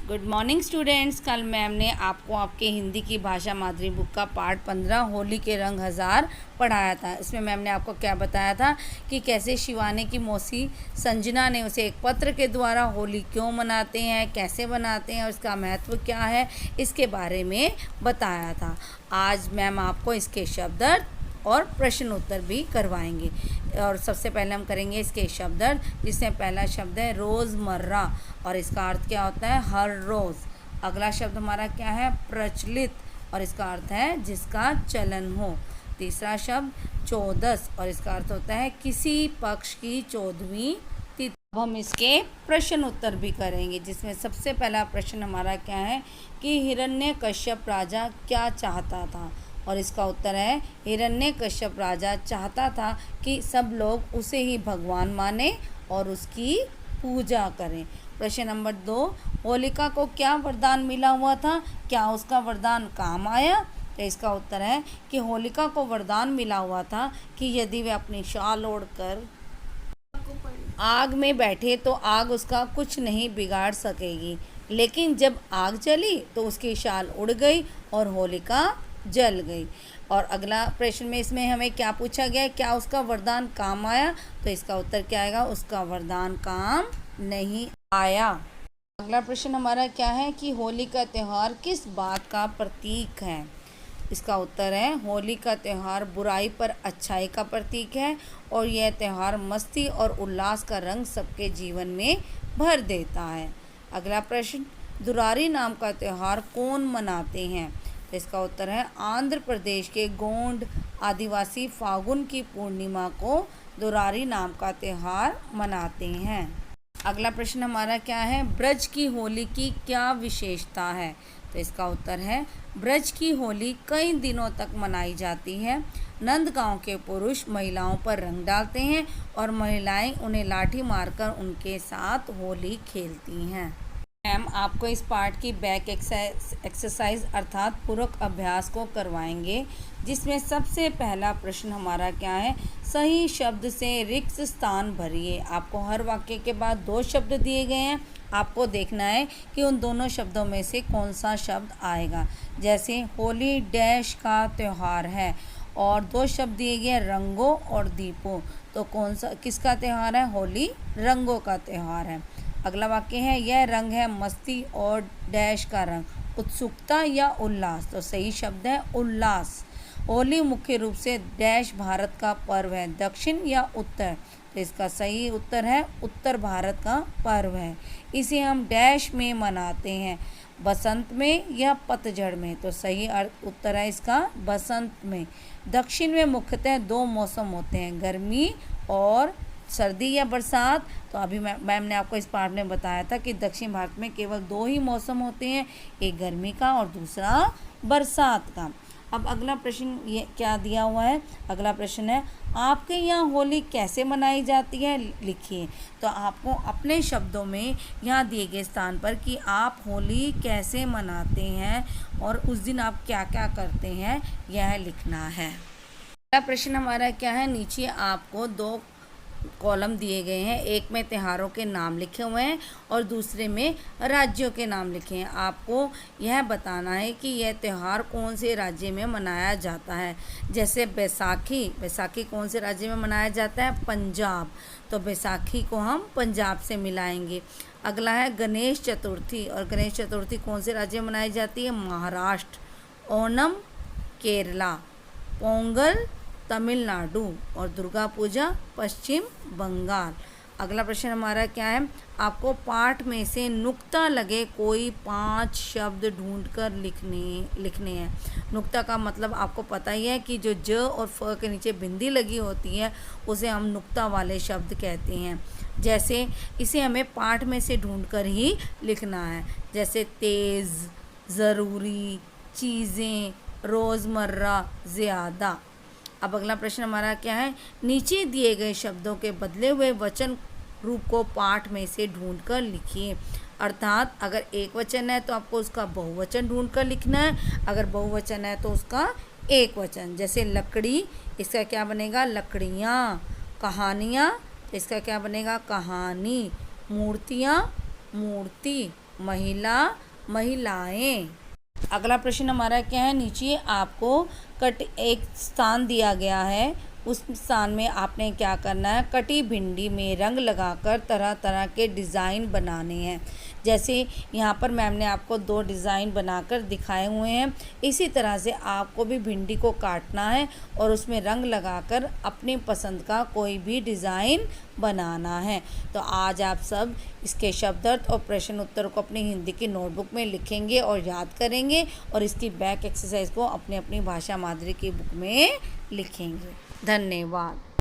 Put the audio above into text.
Good morning students. कल ma'am ने आपको आपके हिंदी की भाषा माधुरी बुक का पार्ट 15 होली के रंग हज़ार पढ़ाया था। इसमें मैम ने आपको क्या बताया था कि कैसे शिवानी की मौसी संजना ने उसे एक पत्र के द्वारा होली क्यों मनाते हैं, कैसे बनाते हैं और इसका महत्व क्या है, इसके बारे में बताया था। आज मैम आपको इसके शब्दार्थ और प्रश्न उत्तर भी करवाएंगे। और सबसे पहले हम करेंगे इसके शब्दार्थ, जिसमें पहला शब्द है रोज़मर्रा और इसका अर्थ क्या होता है हर रोज़। अगला शब्द हमारा क्या है प्रचलित और इसका अर्थ है जिसका चलन हो। तीसरा शब्द चौदस और इसका अर्थ होता है किसी पक्ष की 14वीं तिथि। अब हम इसके प्रश्न उत्तर भी करेंगे, जिसमें सबसे पहला प्रश्न हमारा क्या है कि हिरण्यकश्यप राजा क्या चाहता था, और इसका उत्तर है हिरण्यकश्यप राजा चाहता था कि सब लोग उसे ही भगवान माने और उसकी पूजा करें। प्रश्न नंबर 2, होलिका को क्या वरदान मिला हुआ था, क्या उसका वरदान काम आया। तो इसका उत्तर है कि होलिका को वरदान मिला हुआ था कि यदि वे अपनी शाल ओढ़कर आग में बैठे तो आग उसका कुछ नहीं बिगाड़ सकेगी, लेकिन जब आग जली तो उसकी शाल उड़ गई और होलिका जल गई। और अगला प्रश्न में इसमें हमें क्या पूछा गया है, क्या उसका वरदान काम आया। तो इसका उत्तर क्या आएगा, उसका वरदान काम नहीं आया। अगला प्रश्न हमारा क्या है कि होली का त्यौहार किस बात का प्रतीक है। इसका उत्तर है होली का त्यौहार बुराई पर अच्छाई का प्रतीक है और यह त्यौहार मस्ती और उल्लास का रंग सबके जीवन में भर देता है। अगला प्रश्न, दुरारी नाम का त्यौहार कौन मनाते हैं। तो इसका उत्तर है आंध्र प्रदेश के गोंड आदिवासी फागुन की पूर्णिमा को दुरारी नाम का त्यौहार मनाते हैं। अगला प्रश्न हमारा क्या है, ब्रज की होली की क्या विशेषता है। तो इसका उत्तर है ब्रज की होली कई दिनों तक मनाई जाती है। नंदगांव के पुरुष महिलाओं पर रंग डालते हैं और महिलाएं उन्हें लाठी मारकर उनके साथ होली खेलती हैं। मैम आपको इस पार्ट की बैक एक्सरसाइज अर्थात पूरक अभ्यास को करवाएंगे, जिसमें सबसे पहला प्रश्न हमारा क्या है, सही शब्द से रिक्त स्थान भरिए। आपको हर वाक्य के बाद 2 शब्द दिए गए हैं, आपको देखना है कि उन दोनों शब्दों में से कौन सा शब्द आएगा। जैसे होली डैश का त्यौहार है और 2 शब्द दिए गए रंगों और दीपों, तो कौन सा किसका त्यौहार है, होली रंगों का त्यौहार है। अगला वाक्य है यह रंग है मस्ती और डैश का रंग उत्सुकता या उल्लास, तो सही शब्द है उल्लास। होली मुख्य रूप से डैश भारत का पर्व है, दक्षिण या उत्तर, तो इसका सही उत्तर है उत्तर भारत का पर्व है। इसे हम डैश में मनाते हैं, बसंत में या पतझड़ में, तो सही उत्तर है इसका बसंत में। दक्षिण में मुख्यतः 2 मौसम होते हैं, गर्मी और सर्दी या बरसात। तो अभी मैम ने आपको इस पार्ट में बताया था कि दक्षिण भारत में केवल 2 ही मौसम होते हैं, एक गर्मी का और दूसरा बरसात का। अब अगला प्रश्न ये क्या दिया हुआ है, अगला प्रश्न है आपके यहाँ होली कैसे मनाई जाती है, लिखिए। तो आपको अपने शब्दों में यहाँ दिए गए स्थान पर कि आप होली कैसे मनाते हैं और उस दिन आप क्या क्या करते हैं, यह लिखना है। अगला प्रश्न हमारा क्या है, नीचे आपको 2 कॉलम दिए गए हैं, एक में त्योहारों के नाम लिखे हुए हैं और दूसरे में राज्यों के नाम लिखे हैं। आपको यह बताना है कि यह त्यौहार कौन से राज्य में मनाया जाता है। जैसे बैसाखी कौन से राज्य में मनाया जाता है, पंजाब, तो बैसाखी को हम पंजाब से मिलाएंगे। अगला है गणेश चतुर्थी और गणेश चतुर्थी कौन से राज्य में मनाई जाती है, महाराष्ट्र। ओणम केरला, पोंगल तमिलनाडु और दुर्गा पूजा पश्चिम बंगाल। अगला प्रश्न हमारा क्या है, आपको पाठ में से नुक्ता लगे कोई 5 शब्द ढूंढकर लिखने हैं। नुक्ता का मतलब आपको पता ही है कि जो ज और फ के नीचे बिंदी लगी होती है उसे हम नुक्ता वाले शब्द कहते हैं। जैसे इसे हमें पाठ में से ढूंढकर ही लिखना है, जैसे तेज़, ज़रूरी, चीज़ें, रोज़मर्रा, ज़्यादा। अब अगला प्रश्न हमारा क्या है, नीचे दिए गए शब्दों के बदले हुए वचन रूप को पाठ में से ढूंढकर लिखिए। अर्थात अगर एक वचन है तो आपको उसका बहुवचन ढूंढकर लिखना है, अगर बहुवचन है तो उसका एक वचन। जैसे लकड़ी, इसका क्या बनेगा लकड़ियाँ। कहानियाँ, इसका क्या बनेगा कहानी। मूर्तियाँ, मूर्ति। महिला, महिलाएं। अगला प्रश्न हमारा क्या है, नीचे आपको एक स्थान दिया गया है, उस स्थान में आपने क्या करना है, कटी भिंडी में रंग लगाकर तरह तरह के डिज़ाइन बनाने हैं। जैसे यहाँ पर मैम ने आपको 2 डिज़ाइन बनाकर दिखाए हुए हैं। इसी तरह से आपको भी भिंडी को काटना है और उसमें रंग लगाकर अपनी पसंद का कोई भी डिज़ाइन बनाना है। तो आज आप सब इसके शब्दार्थ और प्रश्न उत्तर को अपनी हिंदी की नोटबुक में लिखेंगे और याद करेंगे और इसकी बैक एक्सरसाइज को अपनी अपनी भाषा मादरी की बुक में लिखेंगे। धन्यवाद।